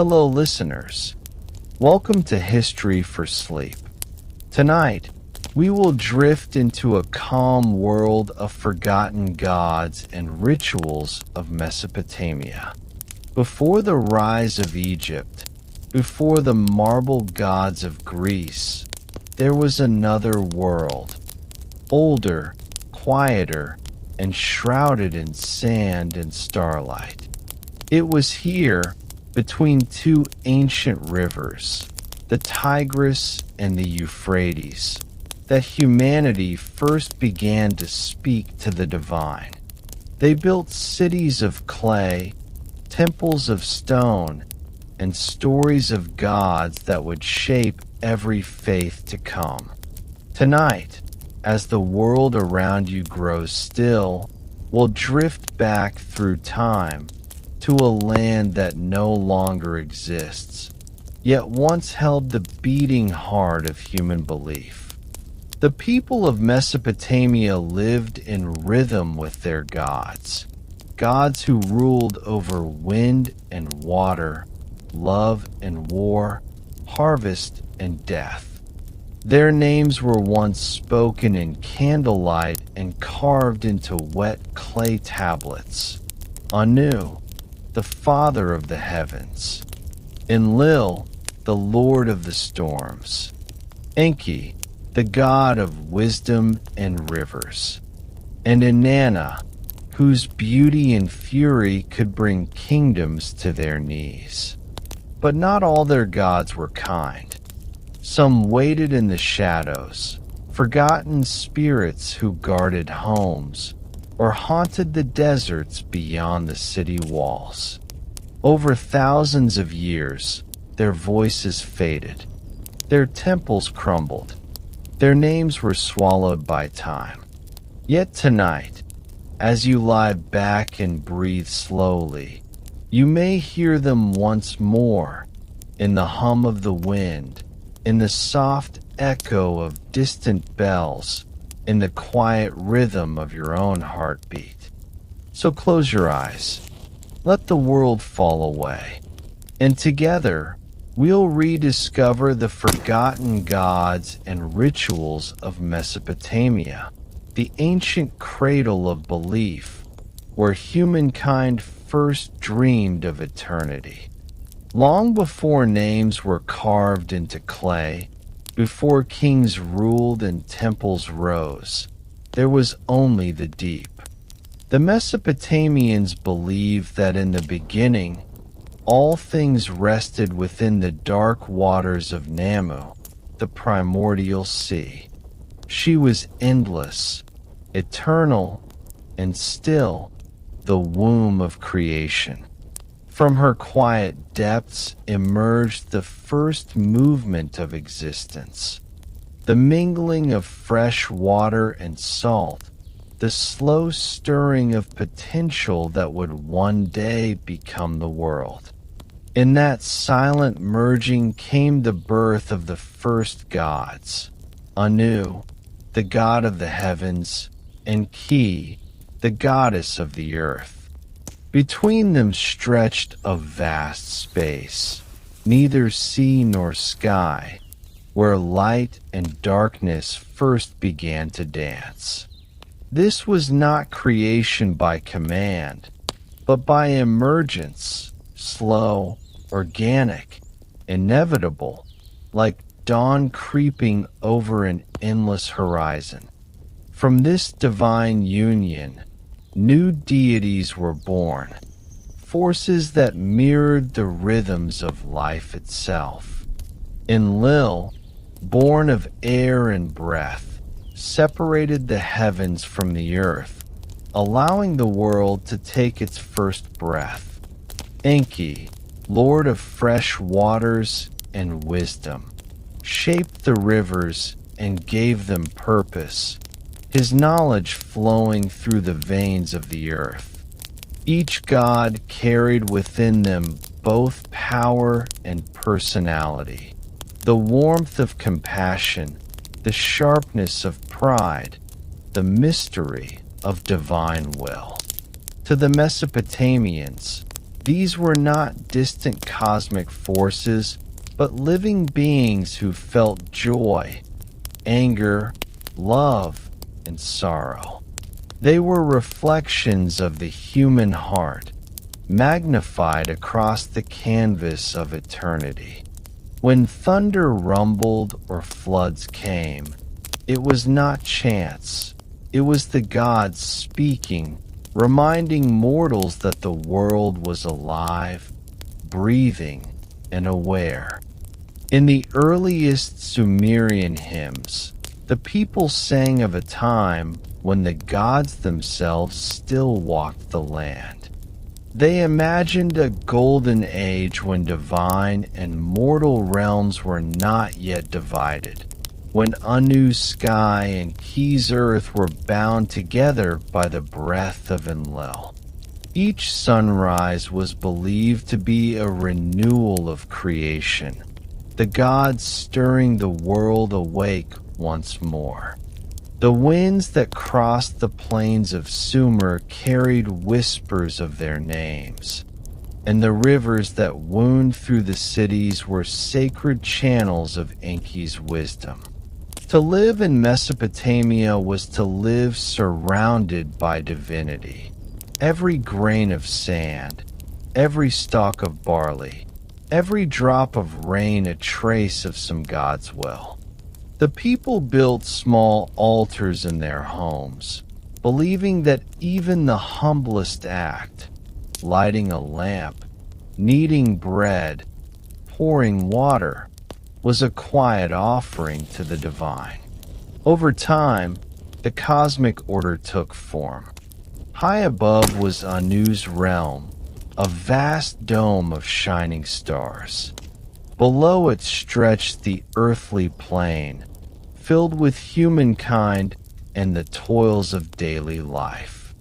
Hello, listeners. Welcome to History for Sleep. Tonight, we will drift into a calm world of forgotten gods and rituals of Mesopotamia. Before the rise of Egypt, before the marble gods of Greece, there was another world, older, quieter, and shrouded in sand and starlight. It was here, between two ancient rivers, the Tigris and the Euphrates, that humanity first began to speak to the divine. They built cities of clay, temples of stone, and stories of gods that would shape every faith to come. Tonight, as the world around you grows still, we'll drift back through time to a land that no longer exists, yet once held the beating heart of human belief. The people of Mesopotamia lived in rhythm with their gods, gods who ruled over wind and water, love and war, harvest and death. Their names were once spoken in candlelight and carved into wet clay tablets. Anu, the father of the heavens. Enlil, the lord of the storms. Enki, the god of wisdom and rivers. And Inanna, whose beauty and fury could bring kingdoms to their knees. But not all their gods were kind. Some waited in the shadows, forgotten spirits who guarded homes or haunted the deserts beyond the city walls. Over thousands of years, their voices faded, their temples crumbled, their names were swallowed by time. Yet tonight, as you lie back and breathe slowly, you may hear them once more, in the hum of the wind, in the soft echo of distant bells, in the quiet rhythm of your own heartbeat. So close your eyes, let the world fall away, and together we'll rediscover the forgotten gods and rituals of Mesopotamia, the ancient cradle of belief, where humankind first dreamed of eternity. Long before names were carved into clay, before kings ruled and temples rose, there was only the deep. The Mesopotamians believed that in the beginning, all things rested within the dark waters of Namu, the primordial sea. She was endless, eternal, and still, the womb of creation. From her quiet depths emerged the first movement of existence, the mingling of fresh water and salt, the slow stirring of potential that would one day become the world. In that silent merging came the birth of the first gods, Anu, the god of the heavens, and Ki, the goddess of the earth. Between them stretched a vast space, neither sea nor sky, where light and darkness first began to dance. This was not creation by command, but by emergence, slow, organic, inevitable, like dawn creeping over an endless horizon. From this divine union, new deities were born, forces that mirrored the rhythms of life itself. Enlil, born of air and breath, separated the heavens from the earth, allowing the world to take its first breath. Enki, lord of fresh waters and wisdom, shaped the rivers and gave them purpose, his knowledge flowing through the veins of the earth. Each god carried within them both power and personality, the warmth of compassion, the sharpness of pride, the mystery of divine will. To the Mesopotamians, These were not distant cosmic forces, but living beings who felt joy, anger, love, and sorrow. They were reflections of the human heart, magnified across the canvas of eternity. When thunder rumbled or floods came, it was not chance. It was the gods speaking, reminding mortals that the world was alive, breathing, and aware. In the earliest Sumerian hymns, the people sang of a time when the gods themselves still walked the land. They imagined a golden age when divine and mortal realms were not yet divided, when Anu's sky and Ki's earth were bound together by the breath of Enlil. Each sunrise was believed to be a renewal of creation, the gods stirring the world awake once more. The winds that crossed the plains of Sumer carried whispers of their names, and the rivers that wound through the cities were sacred channels of Enki's wisdom. To live in Mesopotamia was to live surrounded by divinity. Every grain of sand, every stalk of barley, every drop of rain a trace of some god's will. The people built small altars in their homes, believing that even the humblest act, lighting a lamp, kneading bread, pouring water, was a quiet offering to the divine. Over time, the cosmic order took form. High above was Anu's realm, a vast dome of shining stars. Below it stretched the earthly plane, filled with humankind and the toils of daily life.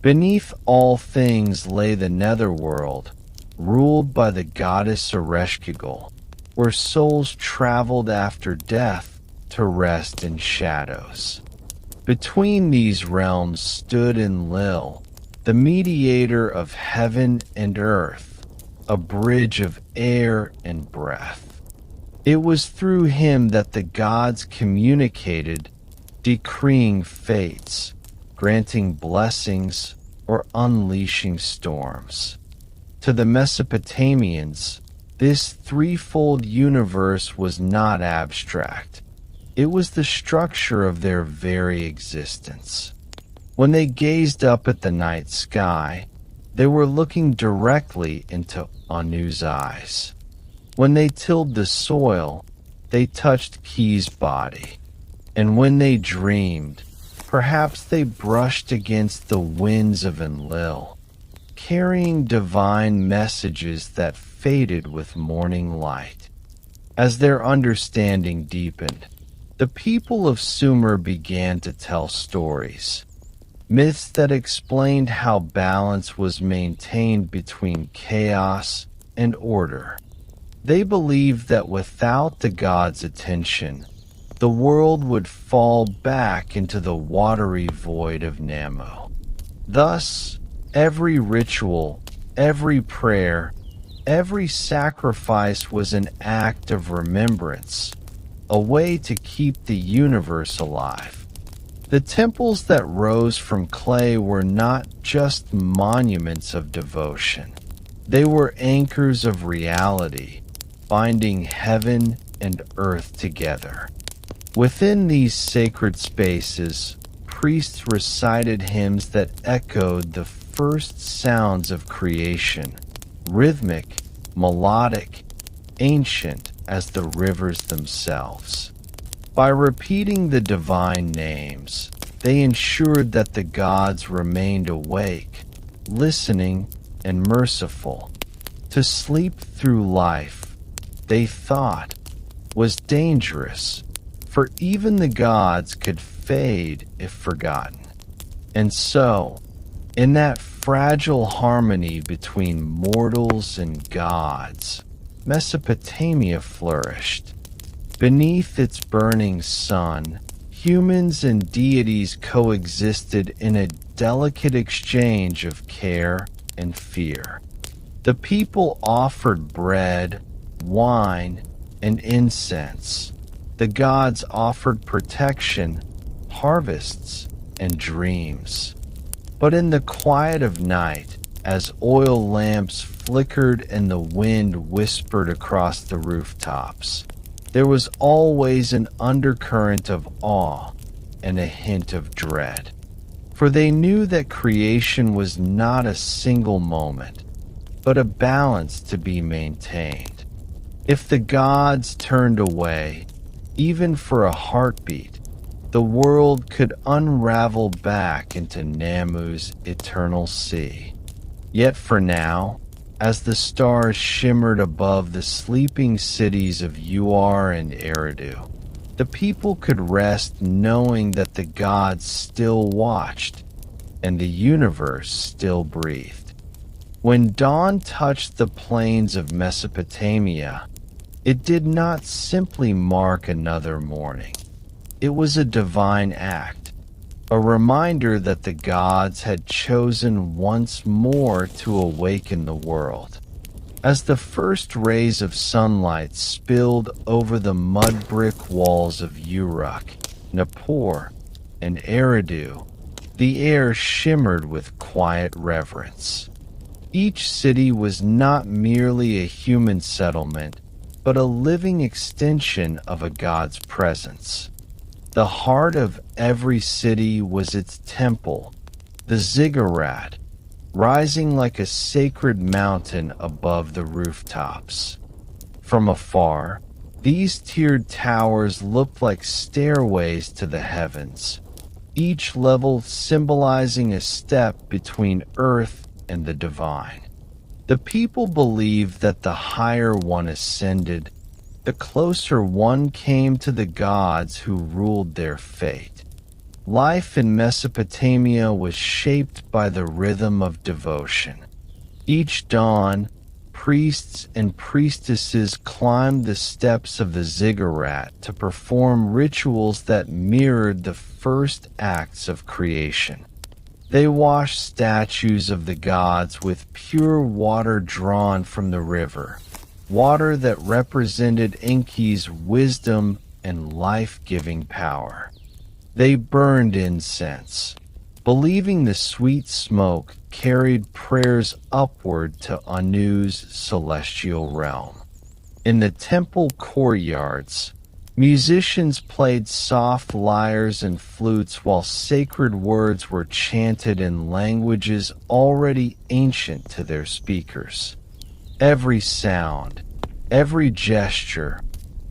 Beneath all things lay the netherworld, ruled by the goddess Ereshkigal, where souls traveled after death to rest in shadows. Between these realms stood Enlil, the mediator of heaven and earth, a bridge of air and breath. It was through him that the gods communicated, decreeing fates, granting blessings, or unleashing storms. To the Mesopotamians, this threefold universe was not abstract. It was the structure of their very existence. When they gazed up at the night sky, they were looking directly into Anu's eyes. When they tilled the soil, they touched Ki's body. And when they dreamed, perhaps they brushed against the winds of Enlil, carrying divine messages that faded with morning light. As their understanding deepened, the people of Sumer began to tell stories, myths that explained how balance was maintained between chaos and order. They believed that without the gods' attention, the world would fall back into the watery void of Nammo. Thus, every ritual, every prayer, every sacrifice was an act of remembrance, a way to keep the universe alive. The temples that rose from clay were not just monuments of devotion. They were anchors of reality, binding heaven and earth together. Within these sacred spaces, priests recited hymns that echoed the first sounds of creation, rhythmic, melodic, ancient as the rivers themselves. By repeating the divine names, they ensured that the gods remained awake, listening, and merciful. To sleep through life, they thought, was dangerous, for even the gods could fade if forgotten. And so, in that fragile harmony between mortals and gods, Mesopotamia flourished. Beneath its burning sun, humans and deities coexisted in a delicate exchange of care and fear. The people offered bread, wine, and incense. The gods offered protection, harvests, and dreams. But in the quiet of night, as oil lamps flickered and the wind whispered across the rooftops, there was always an undercurrent of awe and a hint of dread. For they knew that creation was not a single moment, but a balance to be maintained. If the gods turned away, even for a heartbeat, the world could unravel back into Namu's eternal sea. Yet for now, as the stars shimmered above the sleeping cities of Uar and Eridu, the people could rest knowing that the gods still watched and the universe still breathed. When dawn touched the plains of Mesopotamia, it did not simply mark another morning. It was a divine act, a reminder that the gods had chosen once more to awaken the world. As the first rays of sunlight spilled over the mud brick walls of Uruk, Nippur, and Eridu, the air shimmered with quiet reverence. Each city was not merely a human settlement, but a living extension of a god's presence. The heart of every city was its temple, the ziggurat, rising like a sacred mountain above the rooftops. From afar, these tiered towers looked like stairways to the heavens, each level symbolizing a step between earth and the divine. The people believed that the higher one ascended, the closer one came to the gods who ruled their fate. Life in Mesopotamia was shaped by the rhythm of devotion. Each dawn, priests and priestesses climbed the steps of the ziggurat to perform rituals that mirrored the first acts of creation. They washed statues of the gods with pure water drawn from the river, water that represented Enki's wisdom and life-giving power. They burned incense, believing the sweet smoke carried prayers upward to Anu's celestial realm. In the temple courtyards, musicians played soft lyres and flutes while sacred words were chanted in languages already ancient to their speakers. Every sound, every gesture,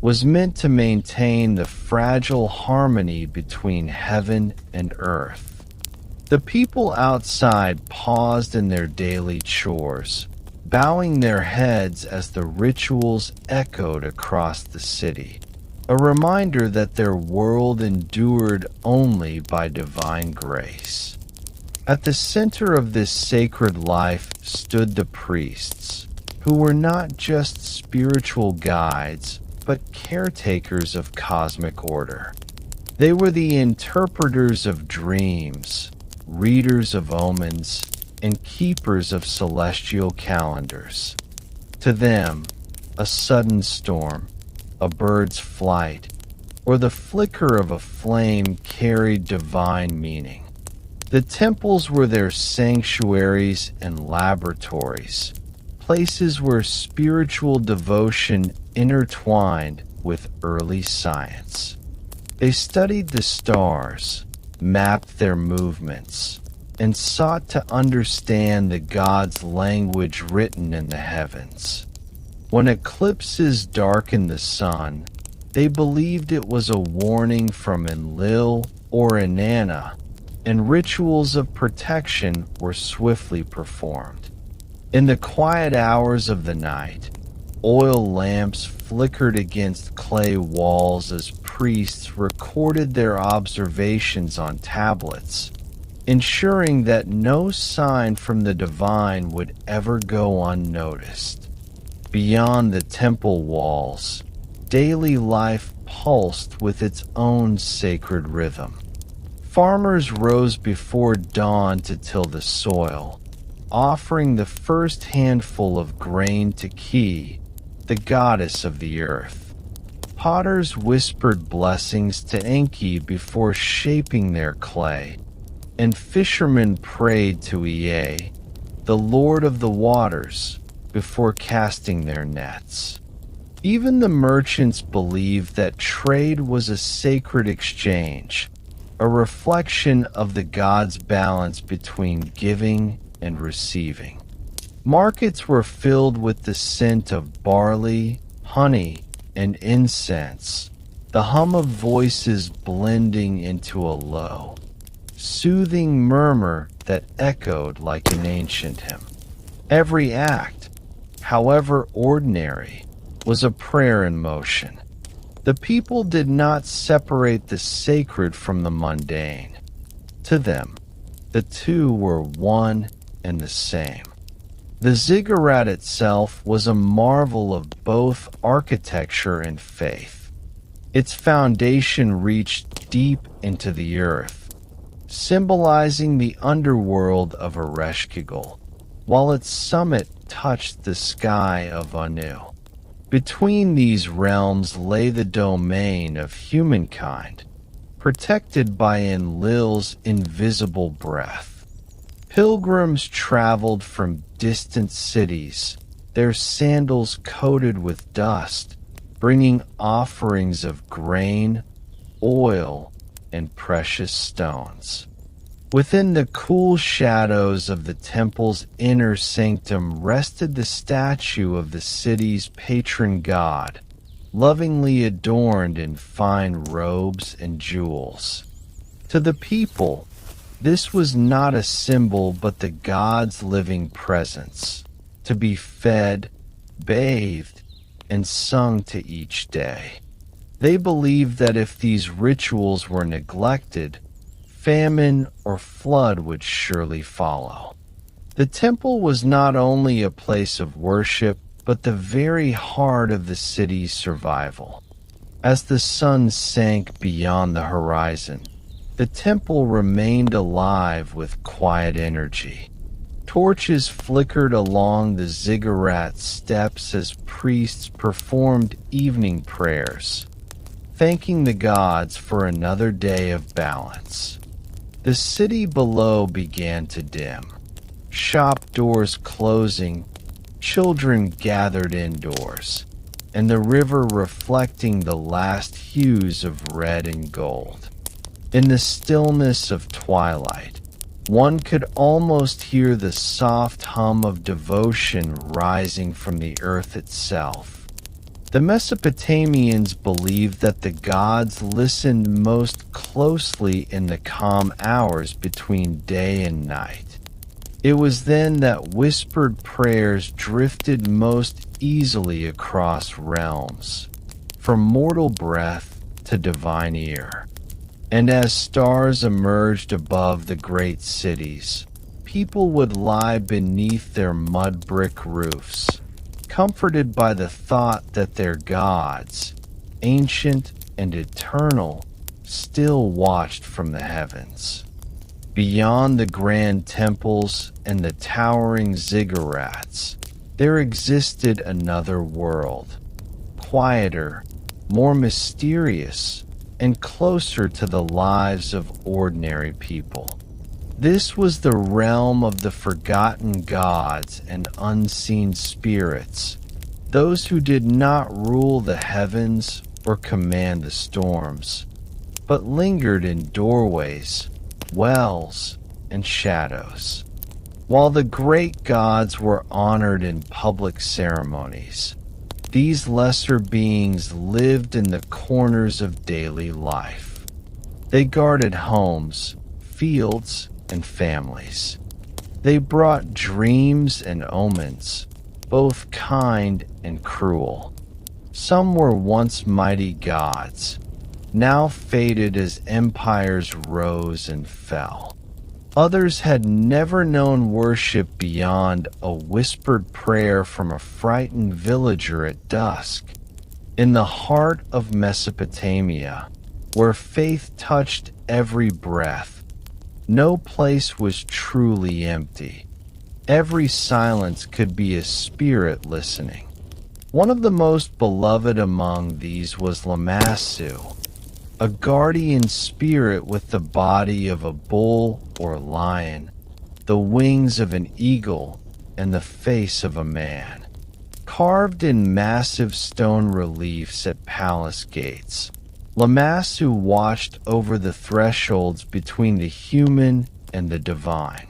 was meant to maintain the fragile harmony between heaven and earth. The people outside paused in their daily chores, bowing their heads as the rituals echoed across the city, a reminder that their world endured only by divine grace. At the center of this sacred life stood the priests, who were not just spiritual guides, but caretakers of cosmic order. They were the interpreters of dreams, readers of omens, and keepers of celestial calendars. To them, a sudden storm, a bird's flight, or the flicker of a flame carried divine meaning. The temples were their sanctuaries and laboratories, places where spiritual devotion intertwined with early science. They studied the stars, mapped their movements, and sought to understand the gods' language written in the heavens. When eclipses darkened the sun, they believed it was a warning from Enlil or Inanna, and rituals of protection were swiftly performed. In the quiet hours of the night, oil lamps flickered against clay walls as priests recorded their observations on tablets, ensuring that no sign from the divine would ever go unnoticed. Beyond the temple walls, daily life pulsed with its own sacred rhythm. Farmers rose before dawn to till the soil, offering the first handful of grain to Ki, the goddess of the earth. Potters whispered blessings to Enki before shaping their clay, and fishermen prayed to Ea, the lord of the waters, before casting their nets. Even the merchants believed that trade was a sacred exchange, a reflection of the gods' balance between giving and receiving. Markets were filled with the scent of barley, honey, and incense, the hum of voices blending into a low, soothing murmur that echoed like an ancient hymn. Every act, however ordinary, was a prayer in motion. The people did not separate the sacred from the mundane. To them, the two were one and the same. The ziggurat itself was a marvel of both architecture and faith. Its foundation reached deep into the earth, symbolizing the underworld of Ereshkigal, while its summit touched the sky of Anu. Between these realms lay the domain of humankind, protected by Enlil's invisible breath. Pilgrims traveled from distant cities, their sandals coated with dust, bringing offerings of grain, oil, and precious stones. Within the cool shadows of the temple's inner sanctum rested the statue of the city's patron god, lovingly adorned in fine robes and jewels. To the people, this was not a symbol but the god's living presence, to be fed, bathed, and sung to each day. They believed that if these rituals were neglected, famine or flood would surely follow. The temple was not only a place of worship, but the very heart of the city's survival. As the sun sank beyond the horizon, the temple remained alive with quiet energy. Torches flickered along the ziggurat steps as priests performed evening prayers, thanking the gods for another day of balance. The city below began to dim, shop doors closing, children gathered indoors, and the river reflecting the last hues of red and gold. In the stillness of twilight, one could almost hear the soft hum of devotion rising from the earth itself. The Mesopotamians believed that the gods listened most closely in the calm hours between day and night. It was then that whispered prayers drifted most easily across realms, from mortal breath to divine ear. And as stars emerged above the great cities, people would lie beneath their mud brick roofs, comforted by the thought that their gods, ancient and eternal, still watched from the heavens. Beyond the grand temples and the towering ziggurats, there existed another world, quieter, more mysterious, and closer to the lives of ordinary people. This was the realm of the forgotten gods and unseen spirits, those who did not rule the heavens or command the storms, but lingered in doorways, wells, and shadows. While the great gods were honored in public ceremonies, these lesser beings lived in the corners of daily life. They guarded homes, fields, and families. They brought dreams and omens, both kind and cruel. Some were once mighty gods, now faded as empires rose and fell. Others had never known worship beyond a whispered prayer from a frightened villager at dusk. In the heart of Mesopotamia, where faith touched every breath, no place was truly empty. Every silence could be a spirit listening. One of the most beloved among these was Lamassu, a guardian spirit with the body of a bull or lion, the wings of an eagle, and the face of a man. Carved in massive stone reliefs at palace gates, Lamassu watched over the thresholds between the human and the divine.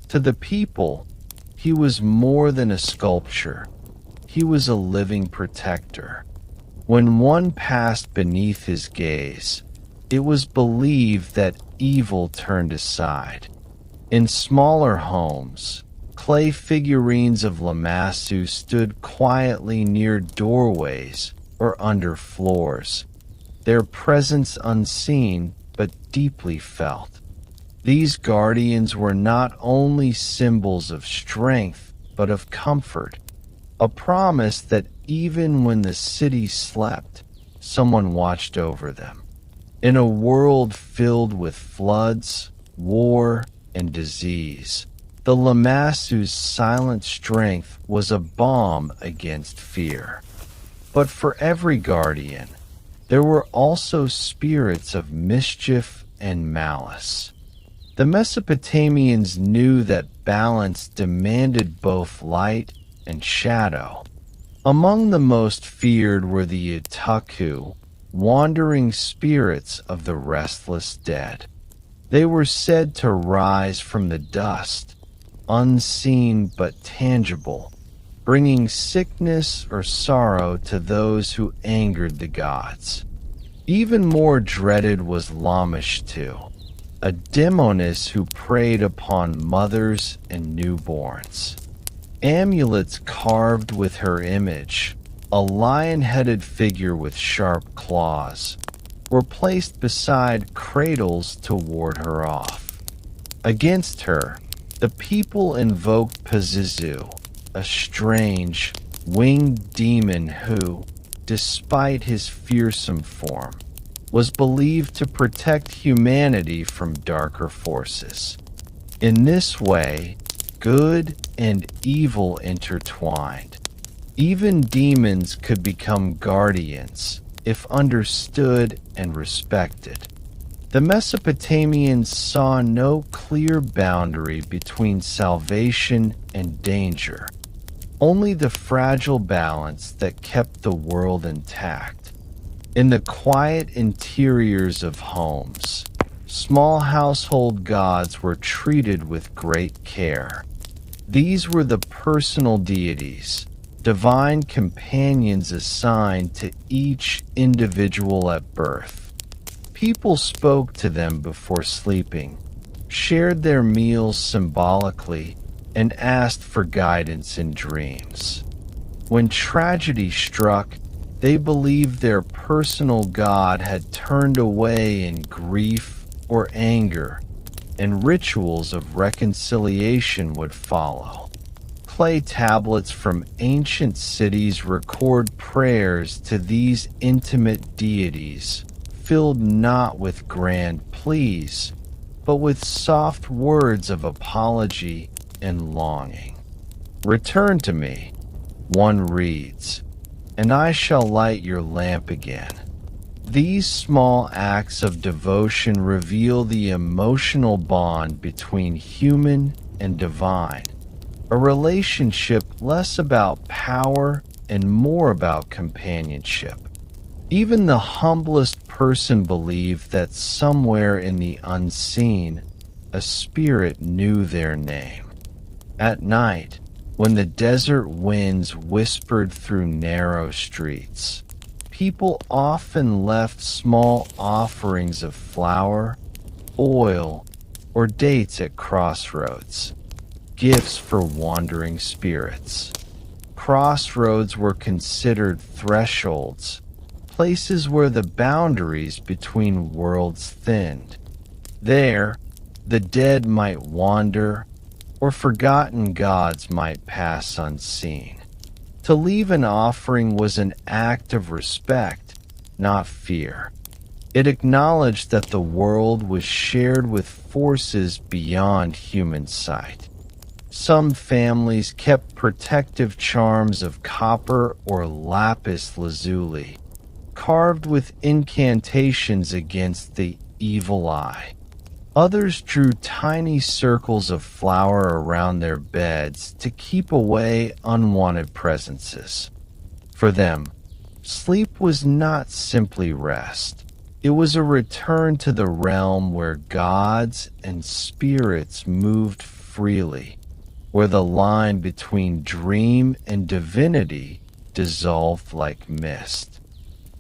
To the people, he was more than a sculpture. He was a living protector. When one passed beneath his gaze, it was believed that evil turned aside. In smaller homes, clay figurines of Lamassu stood quietly near doorways or under floors, their presence unseen but deeply felt. These guardians were not only symbols of strength but of comfort, a promise that even when the city slept, someone watched over them. In a world filled with floods, war, and disease, the Lamassu's silent strength was a balm against fear. But for every guardian, there were also spirits of mischief and malice. The Mesopotamians knew that balance demanded both light and shadow. Among the most feared were the Utaku, wandering spirits of the restless dead. They were said to rise from the dust, unseen but tangible, bringing sickness or sorrow to those who angered the gods. Even more dreaded was Lamashtu, a demoness who preyed upon mothers and newborns. Amulets carved with her image, a lion-headed figure with sharp claws, were placed beside cradles to ward her off. Against her, the people invoked Pazuzu, a strange, winged demon who, despite his fearsome form, was believed to protect humanity from darker forces. In this way, good and evil intertwined. Even demons could become guardians if understood and respected. The Mesopotamians saw no clear boundary between salvation and danger, only the fragile balance that kept the world intact. In the quiet interiors of homes, small household gods were treated with great care. These were the personal deities, divine companions assigned to each individual at birth. People spoke to them before sleeping, shared their meals symbolically, and asked for guidance in dreams. When tragedy struck, they believed their personal god had turned away in grief or anger, and rituals of reconciliation would follow. Clay tablets from ancient cities record prayers to these intimate deities, filled not with grand pleas, but with soft words of apology and longing. "Return to me," one reads, "and I shall light your lamp again." These small acts of devotion reveal the emotional bond between human and divine, a relationship less about power and more about companionship. Even the humblest person believed that somewhere in the unseen, a spirit knew their name. At night, when the desert winds whispered through narrow streets, people often left small offerings of flour, oil, or dates at crossroads, gifts for wandering spirits. Crossroads were considered thresholds, places where the boundaries between worlds thinned. There, the dead might wander, or forgotten gods might pass unseen. To leave an offering was an act of respect, not fear. It acknowledged that the world was shared with forces beyond human sight. Some families kept protective charms of copper or lapis lazuli, carved with incantations against the evil eye. Others drew tiny circles of flour around their beds to keep away unwanted presences. For them, sleep was not simply rest. It was a return to the realm where gods and spirits moved freely, where the line between dream and divinity dissolved like mist.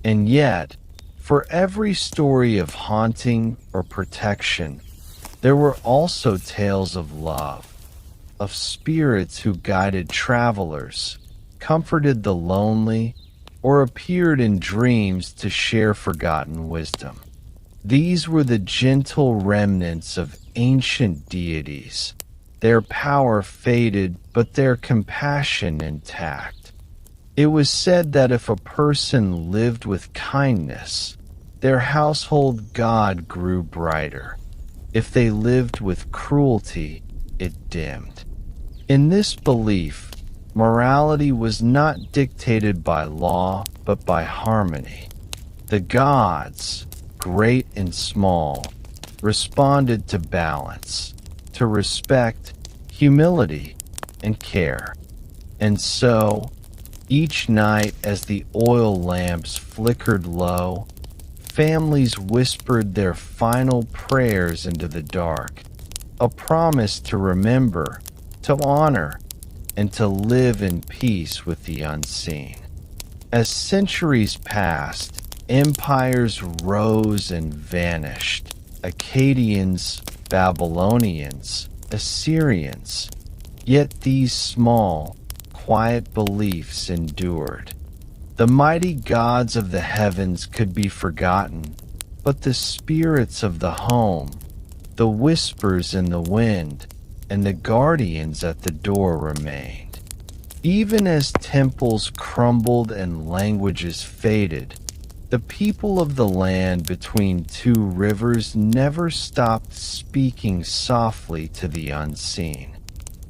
And yet, for every story of haunting or protection, there were also tales of love, of spirits who guided travelers, comforted the lonely, or appeared in dreams to share forgotten wisdom. These were the gentle remnants of ancient deities, their power faded but their compassion intact. It was said that if a person lived with kindness, their household god grew brighter. If they lived with cruelty, it dimmed. In this belief, morality was not dictated by law, but by harmony. The gods, great and small, responded to balance, to respect, humility, and care. And so, each night as the oil lamps flickered low, families whispered their final prayers into the dark, a promise to remember, to honor, and to live in peace with the unseen. As centuries passed, empires rose and vanished. Akkadians, Babylonians, Assyrians. Yet these small, quiet beliefs endured. The mighty gods of the heavens could be forgotten, but the spirits of the home, the whispers in the wind, and the guardians at the door remained. Even as temples crumbled and languages faded, the people of the land between two rivers never stopped speaking softly to the unseen.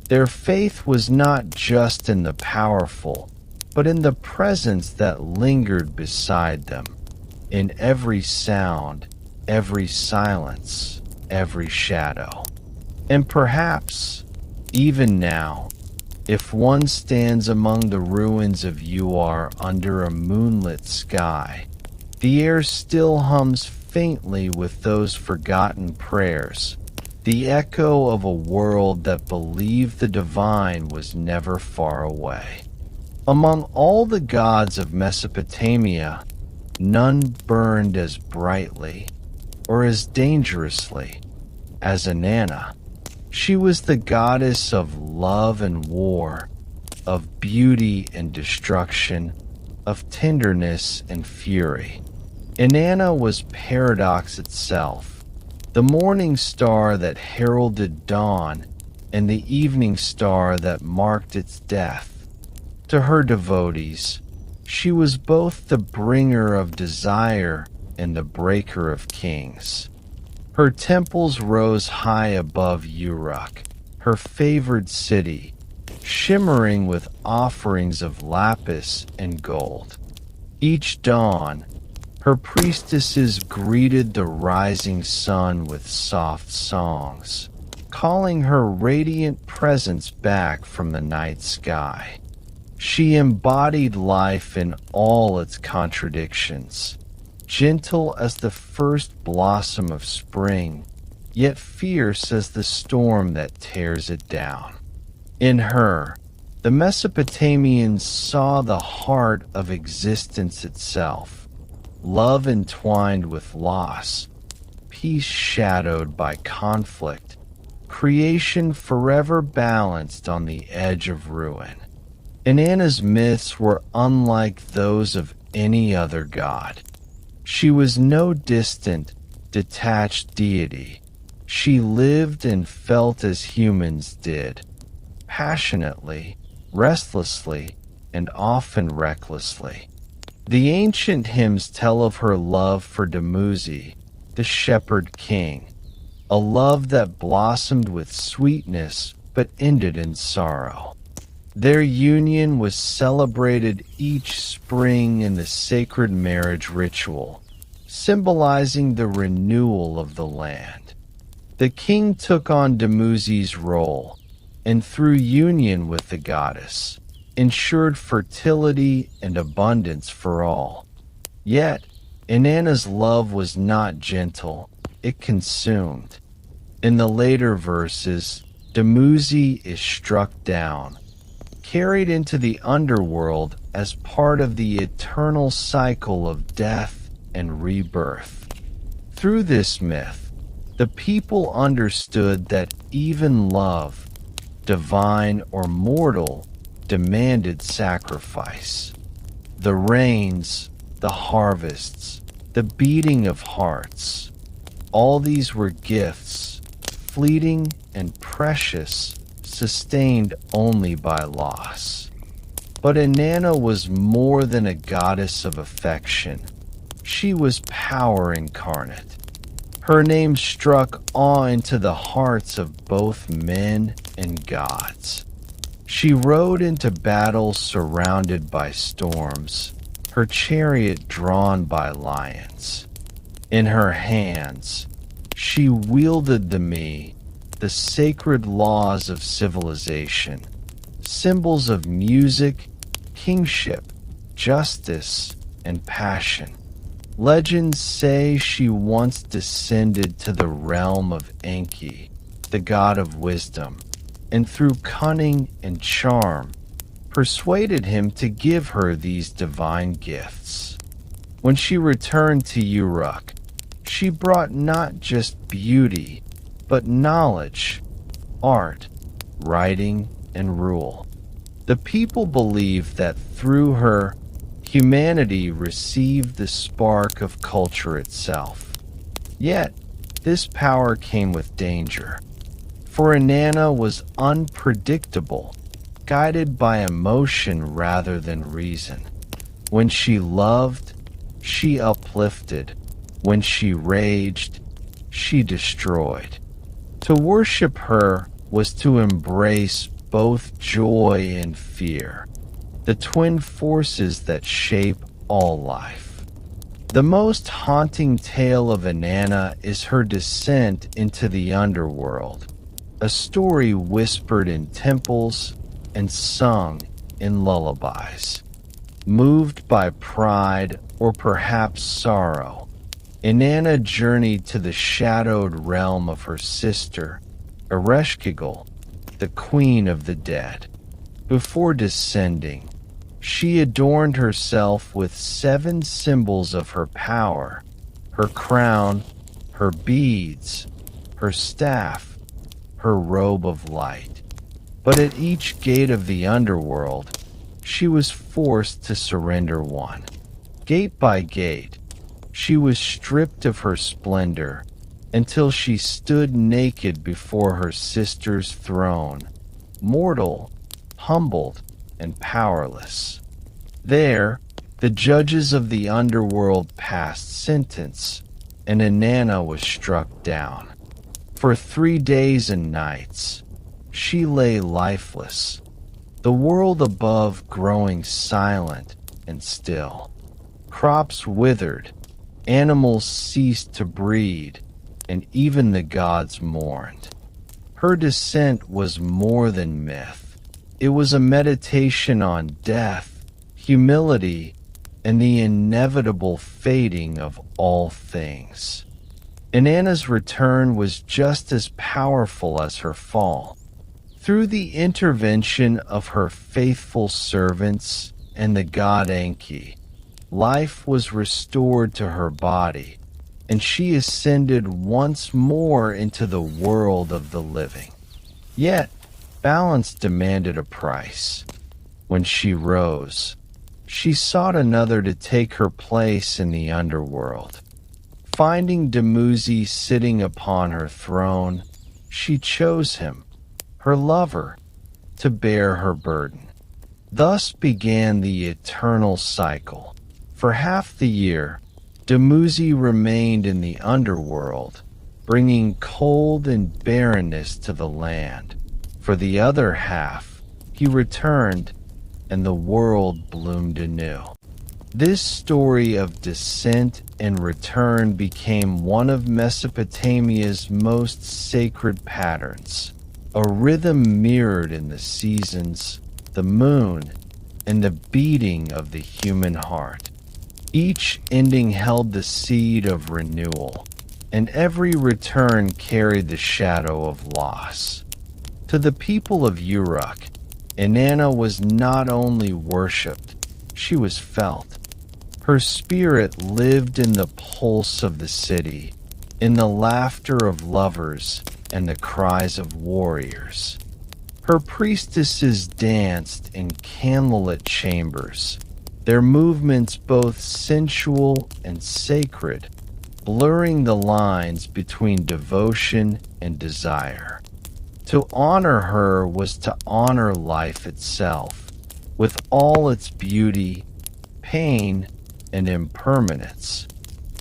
Their faith was not just in the powerful, but in the presence that lingered beside them, in every sound, every silence, every shadow. And perhaps, even now, if one stands among the ruins of Uar under a moonlit sky, the air still hums faintly with those forgotten prayers, the echo of a world that believed the divine was never far away. Among all the gods of Mesopotamia, none burned as brightly or as dangerously as Inanna. She was the goddess of love and war, of beauty and destruction, of tenderness and fury. Inanna was paradox itself, the morning star that heralded dawn and the evening star that marked its death. To her devotees, she was both the bringer of desire and the breaker of kings. Her temples rose high above Uruk, her favored city, shimmering with offerings of lapis and gold. Each dawn, her priestesses greeted the rising sun with soft songs, calling her radiant presence back from the night sky. She embodied life in all its contradictions, gentle as the first blossom of spring, yet fierce as the storm that tears it down. In her, the Mesopotamians saw the heart of existence itself, love entwined with loss, peace shadowed by conflict, creation forever balanced on the edge of ruin. Inanna's myths were unlike those of any other god. She was no distant, detached deity. She lived and felt as humans did, passionately, restlessly, and often recklessly. The ancient hymns tell of her love for Dumuzi, the shepherd king, a love that blossomed with sweetness but ended in sorrow. Their union was celebrated each spring in the sacred marriage ritual, symbolizing the renewal of the land. The king took on Dumuzi's role, and through union with the goddess, ensured fertility and abundance for all. Yet, Inanna's love was not gentle, it consumed. In the later verses, Dumuzi is struck down, carried into the underworld as part of the eternal cycle of death and rebirth. Through this myth, the people understood that even love, divine or mortal, demanded sacrifice. The rains, the harvests, the beating of hearts, all these were gifts, fleeting and precious, sustained only by loss. But Inanna was more than a goddess of affection. She was power incarnate. Her name struck awe into the hearts of both men and gods. She rode into battle surrounded by storms, her chariot drawn by lions. In her hands, she wielded the sacred laws of civilization, symbols of music, kingship, justice, and passion. Legends say she once descended to the realm of Enki, the god of wisdom, and through cunning and charm, persuaded him to give her these divine gifts. When she returned to Uruk, she brought not just beauty, but knowledge, art, writing, and rule. The people believed that through her, humanity received the spark of culture itself. Yet, this power came with danger, for Inanna was unpredictable, guided by emotion rather than reason. When she loved, she uplifted. When she raged, she destroyed. To worship her was to embrace both joy and fear, the twin forces that shape all life. The most haunting tale of Inanna is her descent into the underworld, a story whispered in temples and sung in lullabies. Moved by pride or perhaps sorrow, Inanna journeyed to the shadowed realm of her sister, Ereshkigal, the queen of the dead. Before descending, she adorned herself with 7 symbols of her power: her crown, her beads, her staff, her robe of light. But at each gate of the underworld, she was forced to surrender one. Gate by gate, she was stripped of her splendor until she stood naked before her sister's throne, mortal, humbled, and powerless. There, the judges of the underworld passed sentence, and Inanna was struck down. For 3 days and nights, she lay lifeless, the world above growing silent and still. Crops withered, animals ceased to breed, and even the gods mourned. Her descent was more than myth. It was a meditation on death, humility, and the inevitable fading of all things. Inanna's return was just as powerful as her fall. Through the intervention of her faithful servants and the god Enki, life was restored to her body, and she ascended once more into the world of the living. Yet, balance demanded a price. When she rose, she sought another to take her place in the underworld. Finding Dumuzi sitting upon her throne, she chose him, her lover, to bear her burden. Thus began the eternal cycle. For half the year, Dumuzi remained in the underworld, bringing cold and barrenness to the land. For the other half, he returned, and the world bloomed anew. This story of descent and return became one of Mesopotamia's most sacred patterns, a rhythm mirrored in the seasons, the moon, and the beating of the human heart. Each ending held the seed of renewal, and every return carried the shadow of loss. To the people of Uruk, Inanna was not only worshipped, she was felt. Her spirit lived in the pulse of the city, in the laughter of lovers and the cries of warriors. Her priestesses danced in candlelit chambers, their movements both sensual and sacred, blurring the lines between devotion and desire. To honor her was to honor life itself, with all its beauty, pain, and impermanence.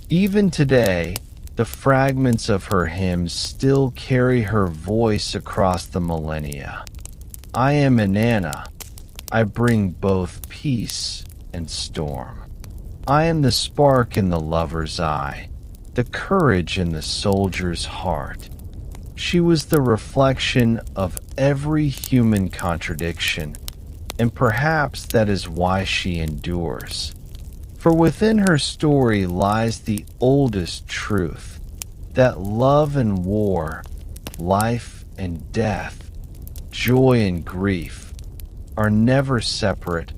Even today, the fragments of her hymns still carry her voice across the millennia. I am Inanna. I bring both peace and storm. I am the spark in the lover's eye, the courage in the soldier's heart. She was the reflection of every human contradiction, and perhaps that is why she endures. For within her story lies the oldest truth, that love and war, life and death, joy and grief, are never separate,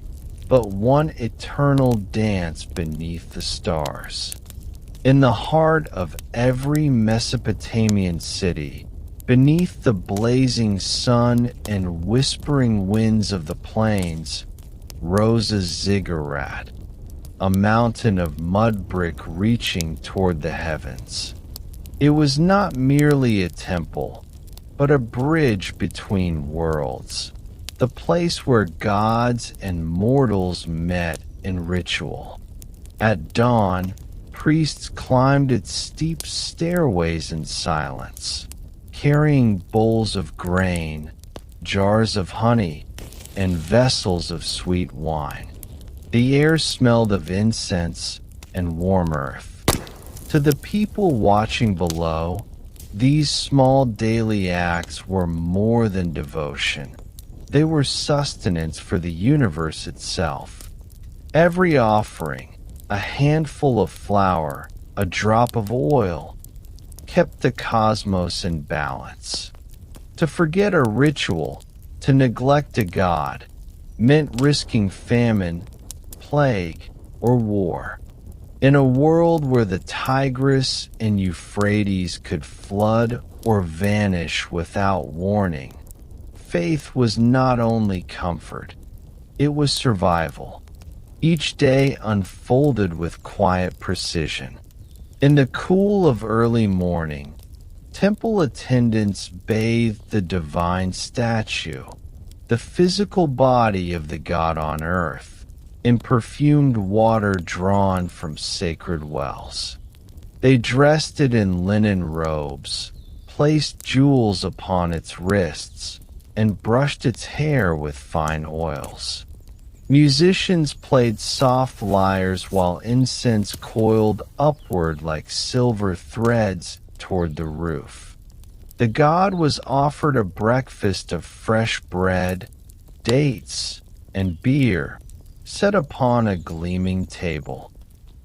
but one eternal dance beneath the stars. In the heart of every Mesopotamian city, beneath the blazing sun and whispering winds of the plains, rose a ziggurat, a mountain of mud brick reaching toward the heavens. It was not merely a temple, but a bridge between worlds, the place where gods and mortals met in ritual. At dawn, priests climbed its steep stairways in silence, carrying bowls of grain, jars of honey, and vessels of sweet wine. The air smelled of incense and warm earth. To the people watching below, these small daily acts were more than devotion. They were sustenance for the universe itself. Every offering, a handful of flour, a drop of oil, kept the cosmos in balance. To forget a ritual, to neglect a god, meant risking famine, plague, or war. In a world where the Tigris and Euphrates could flood or vanish without warning, faith was not only comfort, it was survival. Each day unfolded with quiet precision. In the cool of early morning, temple attendants bathed the divine statue, the physical body of the god on earth, in perfumed water drawn from sacred wells. They dressed it in linen robes, placed jewels upon its wrists, and brushed its hair with fine oils. Musicians played soft lyres while incense coiled upward like silver threads toward the roof. The god was offered a breakfast of fresh bread, dates, and beer, set upon a gleaming table.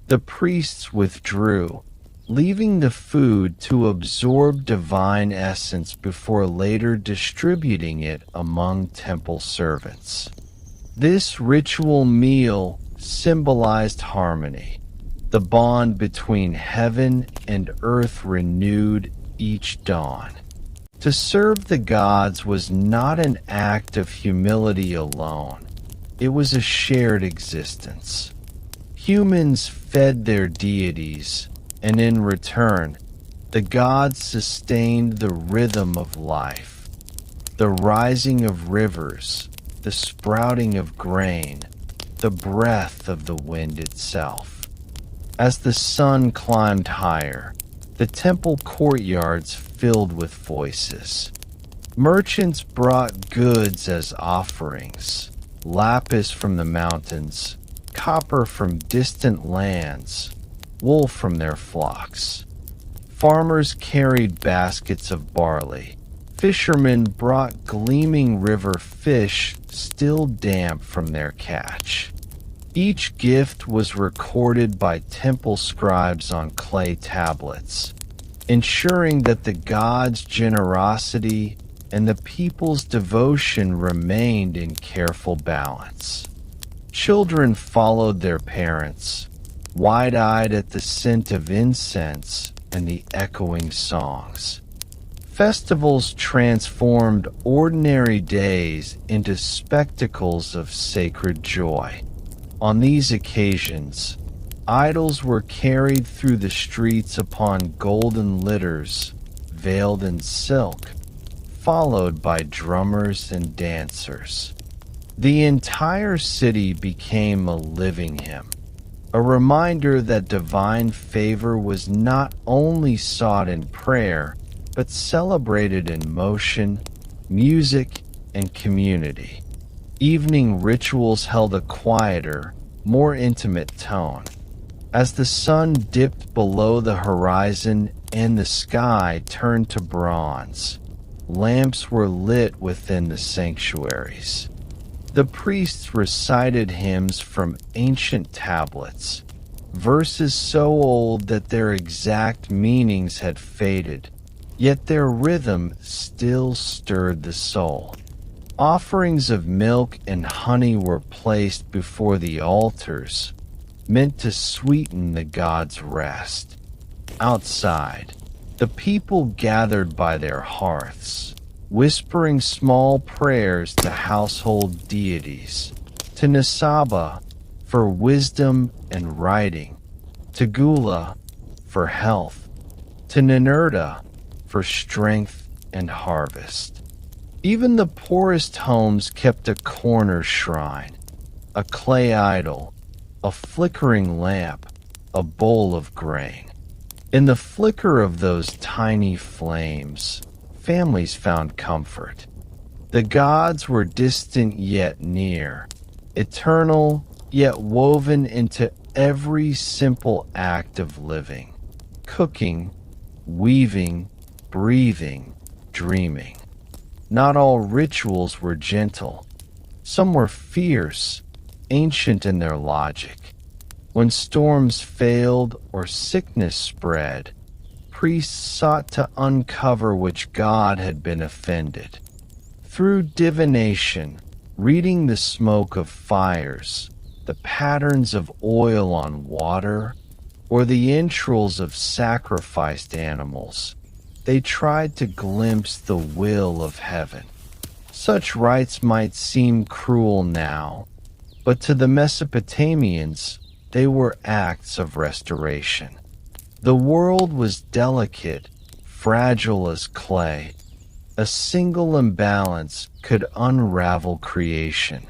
The priests withdrew, leaving the food to absorb divine essence before later distributing it among temple servants. This ritual meal symbolized harmony, the bond between heaven and earth renewed each dawn. To serve the gods was not an act of humility alone. It was a shared existence. Humans fed their deities, and in return, the gods sustained the rhythm of life. The rising of rivers, the sprouting of grain, the breath of the wind itself. As the sun climbed higher, the temple courtyards filled with voices. Merchants brought goods as offerings: lapis from the mountains, copper from distant lands, wool from their flocks. Farmers carried baskets of barley. Fishermen brought gleaming river fish still damp from their catch. Each gift was recorded by temple scribes on clay tablets, ensuring that the gods' generosity and the people's devotion remained in careful balance. Children followed their parents, wide-eyed at the scent of incense and the echoing songs. Festivals transformed ordinary days into spectacles of sacred joy. On these occasions, idols were carried through the streets upon golden litters, veiled in silk, followed by drummers and dancers. The entire city became a living hymn, a reminder that divine favor was not only sought in prayer, but celebrated in motion, music, and community. Evening rituals held a quieter, more intimate tone. As the sun dipped below the horizon and the sky turned to bronze, lamps were lit within the sanctuaries. The priests recited hymns from ancient tablets, verses so old that their exact meanings had faded, yet their rhythm still stirred the soul. Offerings of milk and honey were placed before the altars, meant to sweeten the gods' rest. Outside, the people gathered by their hearths, whispering small prayers to household deities, to Nisaba for wisdom and writing, to Gula for health, to Ninurta for strength and harvest. Even the poorest homes kept a corner shrine, a clay idol, a flickering lamp, a bowl of grain. In the flicker of those tiny flames, families found comfort. The gods were distant yet near, eternal yet woven into every simple act of living, cooking, weaving, breathing, dreaming. Not all rituals were gentle. Some were fierce, ancient in their logic. When storms failed or sickness spread, priests sought to uncover which god had been offended. Through divination, reading the smoke of fires, the patterns of oil on water, or the entrails of sacrificed animals, they tried to glimpse the will of heaven. Such rites might seem cruel now, but to the Mesopotamians, they were acts of restoration. The world was delicate, fragile as clay. A single imbalance could unravel creation.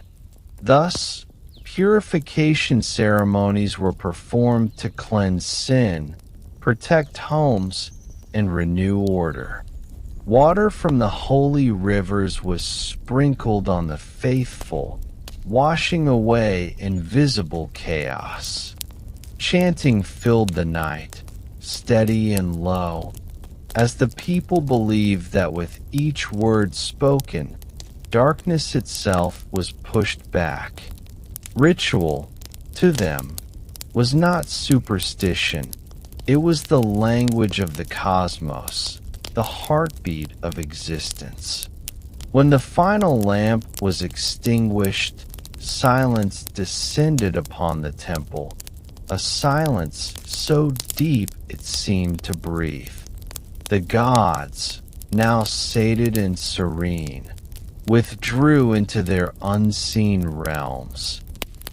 Thus, purification ceremonies were performed to cleanse sin, protect homes, and renew order. Water from the holy rivers was sprinkled on the faithful, washing away invisible chaos. Chanting filled the night, steady and low, as the people believed that with each word spoken, darkness itself was pushed back. Ritual, to them, was not superstition. It was the language of the cosmos, the heartbeat of existence. When the final lamp was extinguished, silence descended upon the temple, a silence so deep it seemed to breathe. The gods, now sated and serene, withdrew into their unseen realms,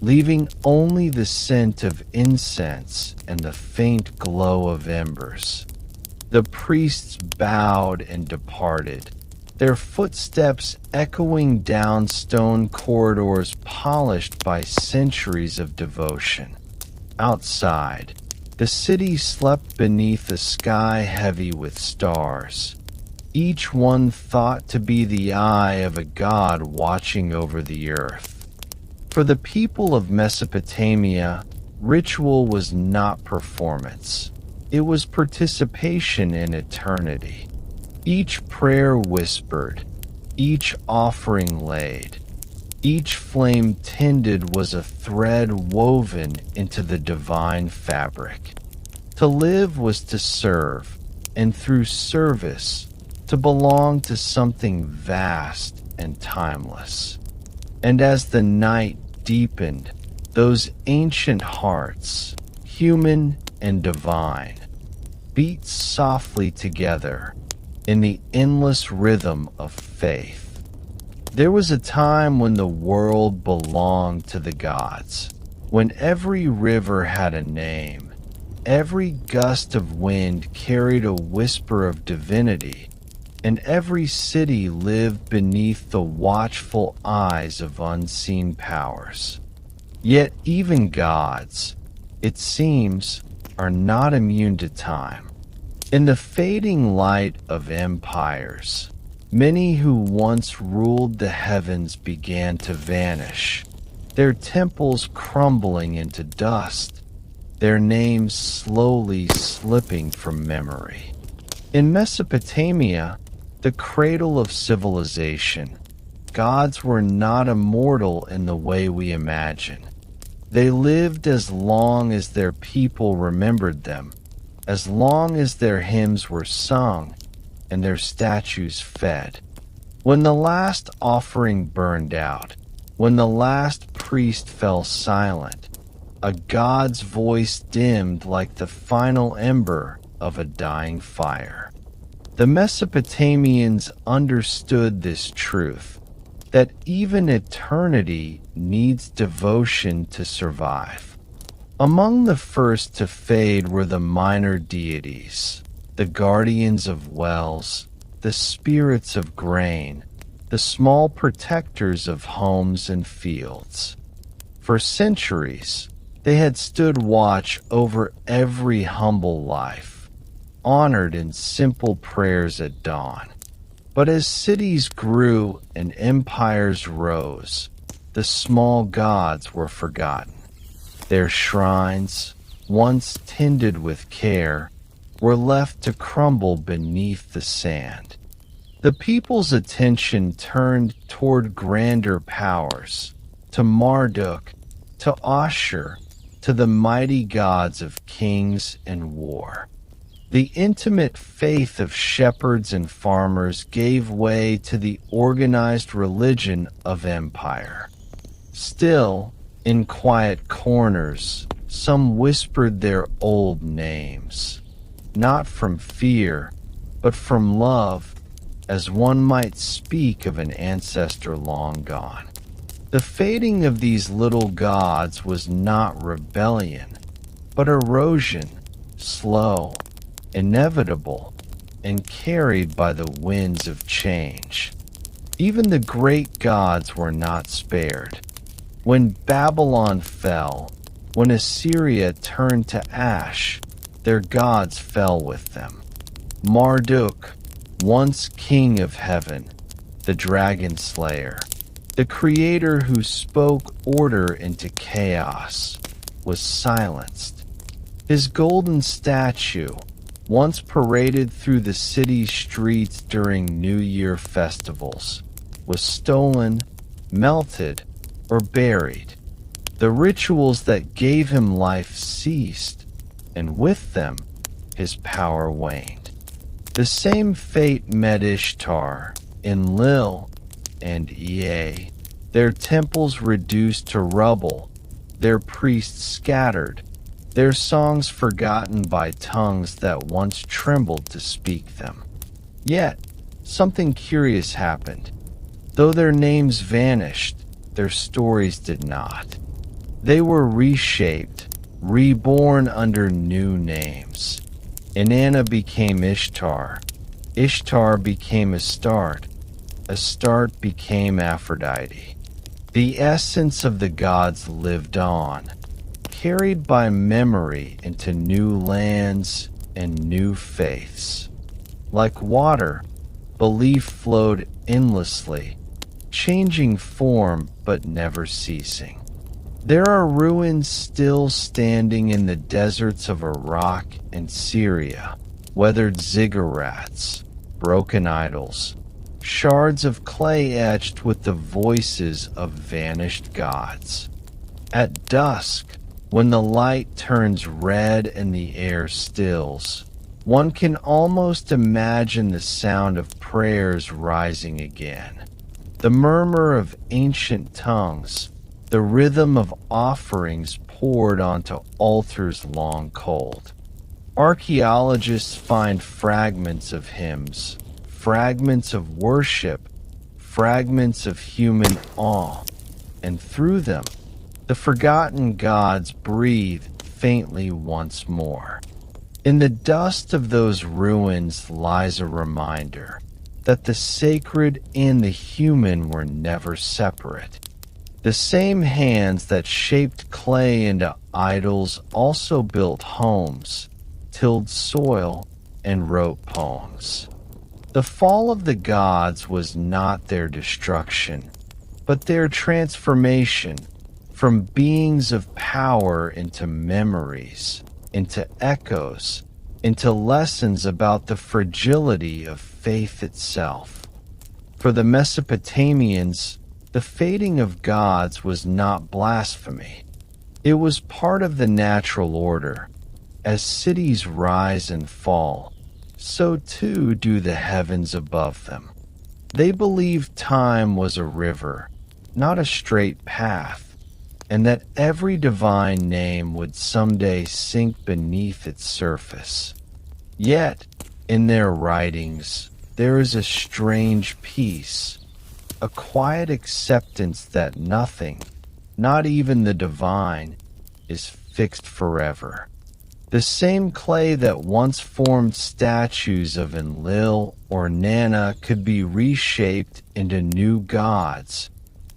leaving only the scent of incense and the faint glow of embers. The priests bowed and departed, their footsteps echoing down stone corridors polished by centuries of devotion. Outside, the city slept beneath a sky heavy with stars. each one thought to be the eye of a god watching over the earth. For the people of Mesopotamia, ritual was not performance. It was participation in eternity. Each prayer whispered, each offering laid, each flame tended was a thread woven into the divine fabric. To live was to serve, and through service, to belong to something vast and timeless. And as the night deepened, those ancient hearts, human and divine, beat softly together in the endless rhythm of faith. There was a time when the world belonged to the gods, when every river had a name, every gust of wind carried a whisper of divinity, and every city lived beneath the watchful eyes of unseen powers. Yet even gods, it seems, are not immune to time. In the fading light of empires, many who once ruled the heavens began to vanish, their temples crumbling into dust, their names slowly slipping from memory. In Mesopotamia, the cradle of civilization, gods were not immortal in the way we imagine. They lived as long as their people remembered them, as long as their hymns were sung and their statues fed. When the last offering burned out, when the last priest fell silent, a god's voice dimmed like the final ember of a dying fire. The Mesopotamians understood this truth, that even eternity needs devotion to survive. Among the first to fade were the minor deities, the guardians of wells, the spirits of grain, the small protectors of homes and fields. For centuries, they had stood watch over every humble life, honored in simple prayers at dawn. But as cities grew and empires rose, the small gods were forgotten. Their shrines, once tended with care, were left to crumble beneath the sand. The people's attention turned toward grander powers, to Marduk, to Ashur, to the mighty gods of kings and war. The intimate faith of shepherds and farmers gave way to the organized religion of empire. Still, in quiet corners, some whispered their old names, not from fear, but from love, as one might speak of an ancestor long gone. The fading of these little gods was not rebellion, but erosion, slow, inevitable, and carried by the winds of change. Even the great gods were not spared. When Babylon fell, when Assyria turned to ash, their gods fell with them. Marduk, once king of heaven, the dragon slayer, the creator who spoke order into chaos, was silenced. His golden statue, once paraded through the city's streets during New Year festivals, was stolen, melted, or buried. The rituals that gave him life ceased, and with them, his power waned. The same fate met Ishtar, Enlil, and Ea, their temples reduced to rubble, their priests scattered, their songs forgotten by tongues that once trembled to speak them. Yet, something curious happened. Though their names vanished, their stories did not. They were reshaped, reborn under new names. Inanna became Ishtar. Ishtar became Astarte. Astarte became Aphrodite. The essence of the gods lived on, carried by memory into new lands and new faiths. Like water, Belief flowed endlessly, changing form but never ceasing. There are ruins still standing in the deserts of Iraq and Syria, weathered ziggurats, broken idols, shards of clay etched with the voices of vanished gods. At dusk, when the light turns red and the air stills, one can almost imagine the sound of prayers rising again, the murmur of ancient tongues, the rhythm of offerings poured onto altars long cold. Archaeologists find fragments of hymns, fragments of worship, fragments of human awe, and through them, the forgotten gods breathe faintly once more. In the dust of those ruins lies a reminder that the sacred and the human were never separate. The same hands that shaped clay into idols also built homes, tilled soil, and wrote poems. The fall of the gods was not their destruction, but their transformation from beings of power into memories, into echoes, into lessons about the fragility of faith itself. For the Mesopotamians, the fading of gods was not blasphemy. It was part of the natural order. As cities rise and fall, so too do the heavens above them. They believed time was a river, not a straight path, and that every divine name would someday sink beneath its surface. Yet, in their writings, there is a strange peace, a quiet acceptance that nothing, not even the divine, is fixed forever. The same clay that once formed statues of Enlil or Inanna could be reshaped into new gods,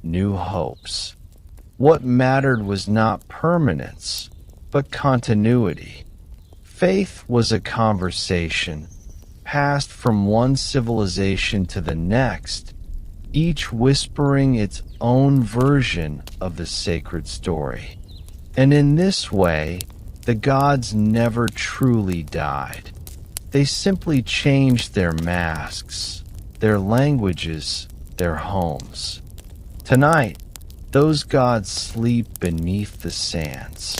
new hopes. What mattered was not permanence, but continuity. Faith was a conversation, passed from one civilization to the next, each whispering its own version of the sacred story. And in this way, the gods never truly died. They simply changed their masks, their languages, their homes. Tonight, those gods sleep beneath the sands.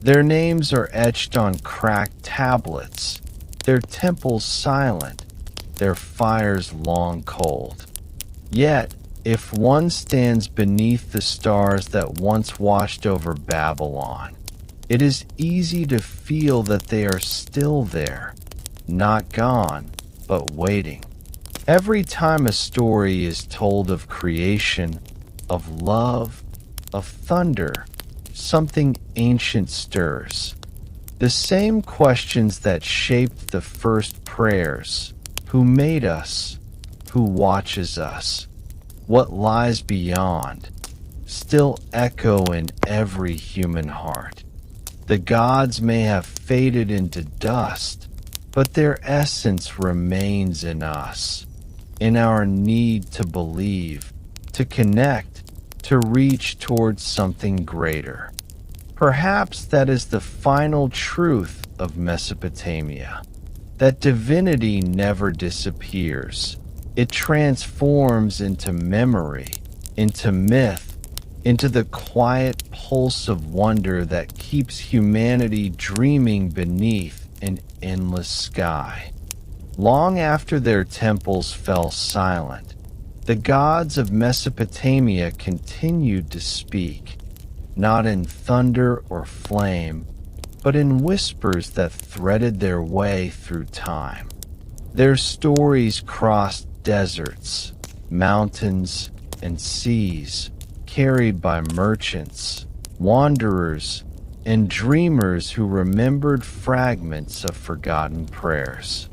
Their names are etched on cracked tablets, their temples silent, their fires long cold. Yet, if one stands beneath the stars that once watched over Babylon, it is easy to feel that they are still there, not gone, but waiting. Every time a story is told of creation, of love, of thunder, something ancient stirs. The same questions that shaped the first prayers: who made us? Who watches us? What lies beyond? Still echo in every human heart. The gods may have faded into dust, but their essence remains in us, in our need to believe, to connect, to reach towards something greater. Perhaps that is the final truth of Mesopotamia, that divinity never disappears. It transforms into memory, into myth, into the quiet pulse of wonder that keeps humanity dreaming beneath an endless sky. Long after their temples fell silent, the gods of Mesopotamia continued to speak, not in thunder or flame, but in whispers that threaded their way through time. Their stories crossed deserts, mountains, and seas, carried by merchants, wanderers, and dreamers who remembered fragments of forgotten prayers.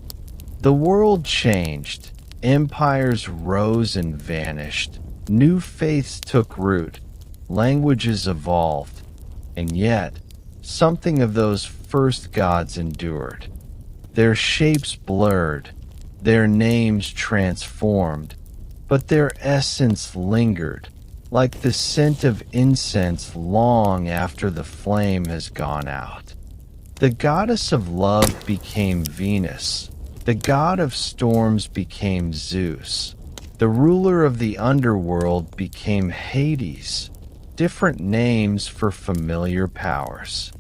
The world changed, empires rose and vanished, new faiths took root, languages evolved, and yet something of those first gods endured. Their shapes blurred, Their names transformed, but their essence lingered, like the scent of incense long after the flame has gone out. The goddess of love became Venus. The god of storms became Zeus. The ruler of the underworld became Hades, different names for familiar powers.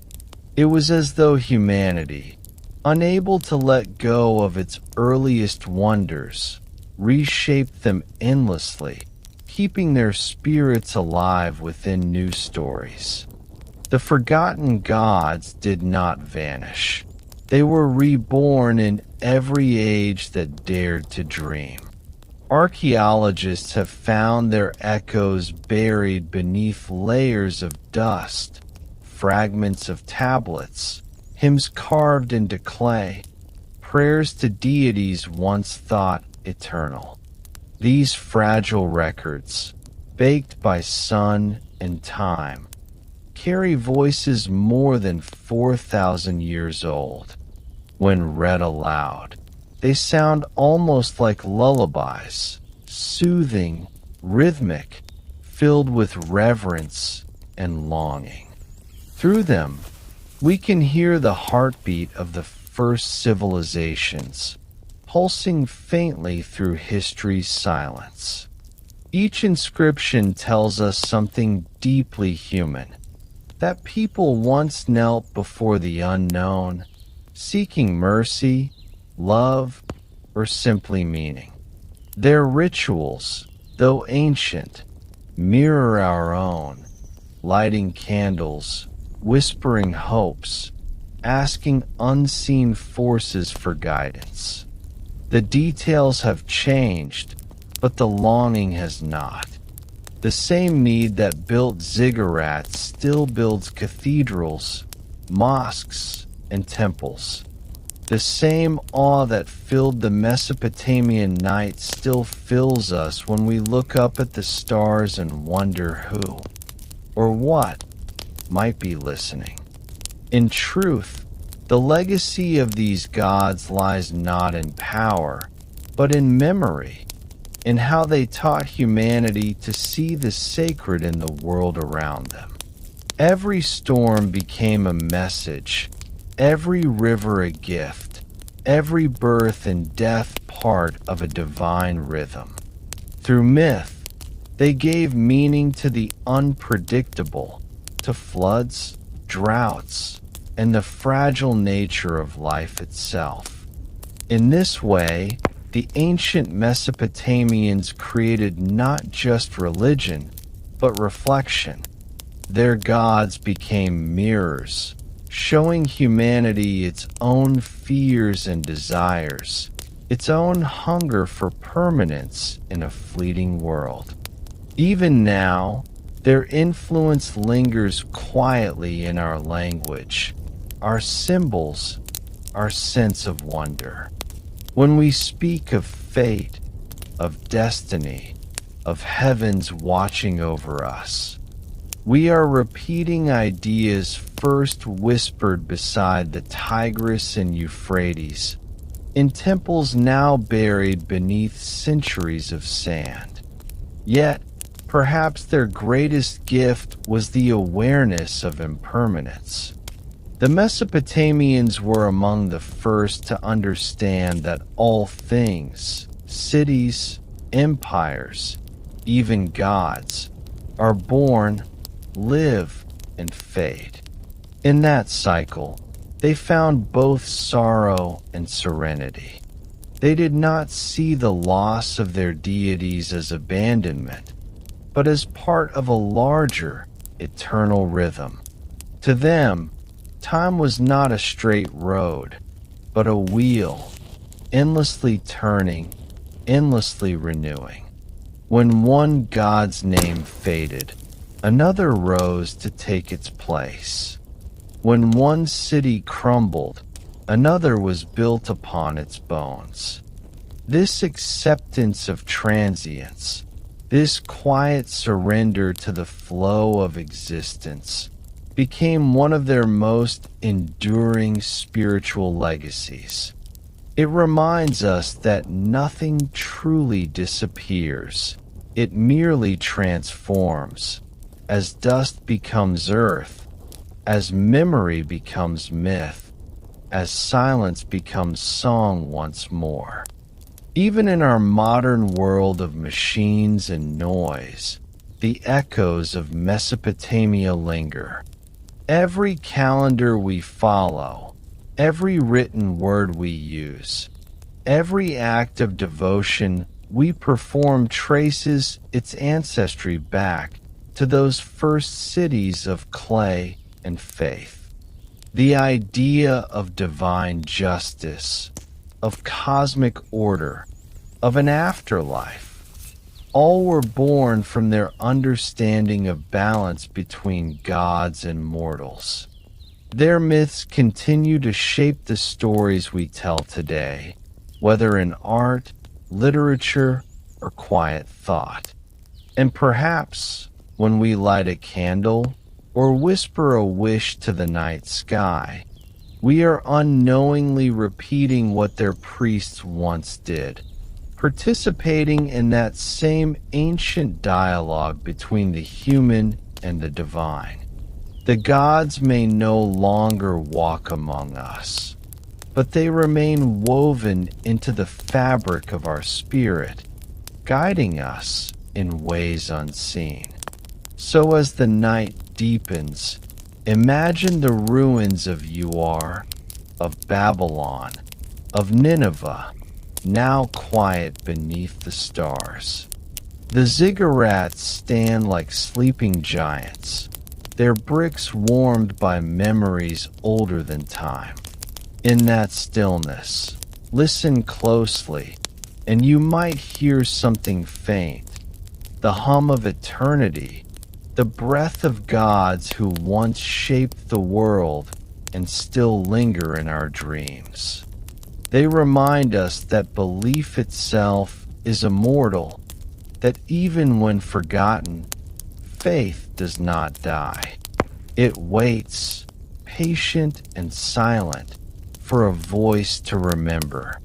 It was as though humanity, unable to let go of its earliest wonders, reshaped them endlessly, keeping their spirits alive within new stories. The forgotten gods did not vanish. They were reborn in every age that dared to dream. Archaeologists have found their echoes buried beneath layers of dust, fragments of tablets, hymns carved into clay, prayers to deities once thought eternal. These fragile records, baked by sun and time, carry voices more than 4,000 years old. When read aloud, they sound almost like lullabies, soothing, rhythmic, filled with reverence and longing. Through them, we can hear the heartbeat of the first civilizations, pulsing faintly through history's silence. Each inscription tells us something deeply human, that people once knelt before the unknown, seeking mercy, love, or simply meaning. Their rituals, though ancient, mirror our own, lighting candles, whispering hopes, asking unseen forces for guidance. The details have changed, but the longing has not. The same need that built ziggurats still builds cathedrals, mosques, and temples. The same awe that filled the Mesopotamian night still fills us when we look up at the stars and wonder who, or what, might be listening. In truth, the legacy of these gods lies not in power, but in memory, in how they taught humanity to see the sacred in the world around them. Every storm became a message, every river a gift, every birth and death part of a divine rhythm. Through myth, they gave meaning to the unpredictable, to floods, droughts, and the fragile nature of life itself. In this way, the ancient Mesopotamians created not just religion, but reflection. Their gods became mirrors, showing humanity its own fears and desires, its own hunger for permanence in a fleeting world. Even now, their influence lingers quietly in our language, our symbols, our sense of wonder. When we speak of fate, of destiny, of heavens watching over us, we are repeating ideas first whispered beside the Tigris and Euphrates, in temples now buried beneath centuries of sand. Yet, perhaps their greatest gift was the awareness of impermanence. The Mesopotamians were among the first to understand that all things, cities, empires, even gods, are born, live, and fade. In that cycle, they found both sorrow and serenity. They did not see the loss of their deities as abandonment, but as part of a larger, eternal rhythm. To them, time was not a straight road, but a wheel, endlessly turning, endlessly renewing. When one god's name faded, another rose to take its place. When one city crumbled, another was built upon its bones. This acceptance of transience, this quiet surrender to the flow of existence, became one of their most enduring spiritual legacies. It reminds us that nothing truly disappears. It merely transforms. As dust becomes earth, as memory becomes myth, as silence becomes song once more. Even in our modern world of machines and noise, the echoes of Mesopotamia linger. Every calendar we follow, every written word we use, every act of devotion we perform traces its ancestry back to those first cities of clay and faith. The idea of divine justice, of cosmic order, of an afterlife, all were born from their understanding of balance between gods and mortals. Their myths continue to shape the stories we tell today, whether in art, literature, or quiet thought. And perhaps when we light a candle or whisper a wish to the night sky, we are unknowingly repeating what their priests once did, participating in that same ancient dialogue between the human and the divine. The gods may no longer walk among us, but they remain woven into the fabric of our spirit, guiding us in ways unseen. So as the night deepens, imagine the ruins of Uar, of Babylon, of Nineveh, now quiet beneath the stars. The ziggurats stand like sleeping giants, their bricks warmed by memories older than time. In that stillness, listen closely, and you might hear something faint, the hum of eternity, the breath of gods who once shaped the world and still linger in our dreams. They remind us that belief itself is immortal, that even when forgotten, faith does not die. It waits, patient and silent, for a voice to remember.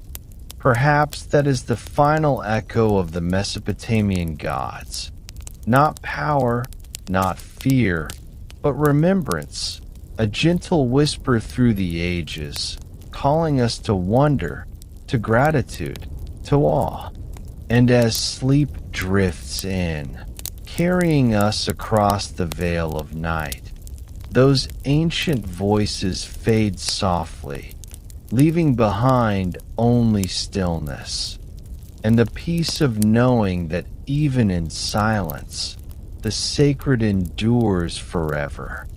Perhaps that is the final echo of the Mesopotamian gods. Not power, not fear, but remembrance, a gentle whisper through the ages, calling us to wonder, to gratitude, to awe. And as sleep drifts in, carrying us across the veil of night, those ancient voices fade softly, leaving behind only stillness, and the peace of knowing that even in silence, the sacred endures forever.